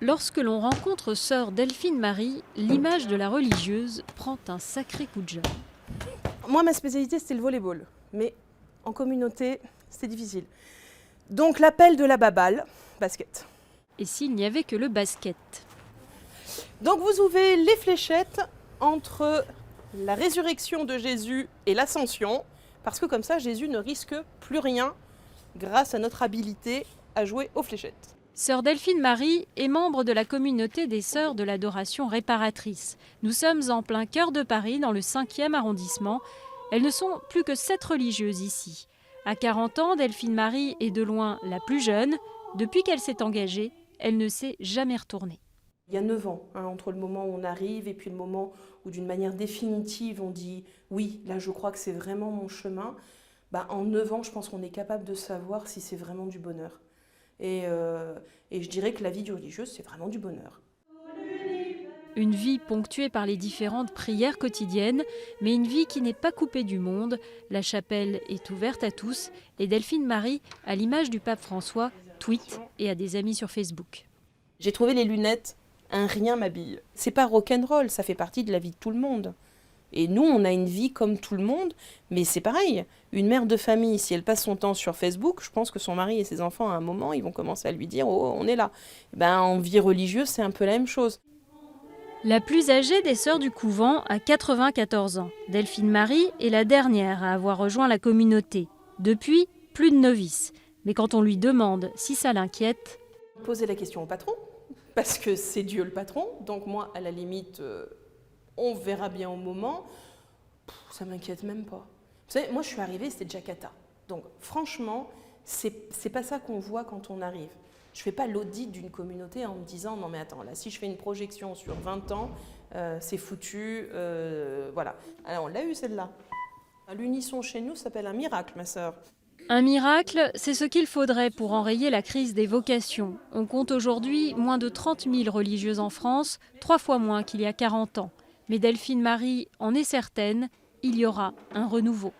Lorsque l'on rencontre sœur Delphine Marie, l'image de la religieuse prend un sacré coup de jeune. Moi, ma spécialité, c'était le volleyball. Mais en communauté, c'était difficile. Donc, l'appel de la baballe, basket. Et s'il n'y avait que le basket? Donc, vous ouvrez les fléchettes entre la résurrection de Jésus et l'ascension, parce que comme ça, Jésus ne risque plus rien grâce à notre habilité à jouer aux fléchettes. Sœur Delphine Marie est membre de la communauté des Sœurs de l'Adoration Réparatrice. Nous sommes en plein cœur de Paris, dans le 5e arrondissement. Elles ne sont plus que 7 religieuses ici. À 40 ans, Delphine Marie est de loin la plus jeune. Depuis qu'elle s'est engagée, elle ne s'est jamais retournée. Il y a 9 ans, entre le moment où on arrive et puis le moment où d'une manière définitive on dit « oui, là je crois que c'est vraiment mon chemin », en 9 ans je pense qu'on est capable de savoir si c'est vraiment du bonheur. Et je dirais que la vie du religieux, c'est vraiment du bonheur. Une vie ponctuée par les différentes prières quotidiennes, mais une vie qui n'est pas coupée du monde. La chapelle est ouverte à tous et Delphine Marie, à l'image du pape François, tweet et a des amis sur Facebook. J'ai trouvé les lunettes, un rien m'habille. C'est pas rock'n'roll, ça fait partie de la vie de tout le monde. Et nous, on a une vie comme tout le monde, mais c'est pareil. Une mère de famille, si elle passe son temps sur Facebook, je pense que son mari et ses enfants, à un moment, ils vont commencer à lui dire « Oh, on est là ». En vie religieuse, c'est un peu la même chose. La plus âgée des sœurs du couvent a 94 ans. Delphine Marie est la dernière à avoir rejoint la communauté. Depuis, plus de novices. Mais quand on lui demande si ça l'inquiète... Poser la question au patron, parce que c'est Dieu le patron. Donc moi, à la limite, on verra bien au moment. Ça m'inquiète même pas. Vous savez, moi je suis arrivée, c'était déjà cata. Donc franchement, c'est pas ça qu'on voit quand on arrive. Je fais pas l'audit d'une communauté en me disant non mais attends, là si je fais une projection sur 20 ans, c'est foutu, voilà. Alors on l'a eu celle-là. L'unisson chez nous s'appelle un miracle, ma sœur. Un miracle, c'est ce qu'il faudrait pour enrayer la crise des vocations. On compte aujourd'hui moins de 30 000 religieuses en France, 3 fois moins qu'il y a 40 ans. Mais Delphine Marie en est certaine, il y aura un renouveau.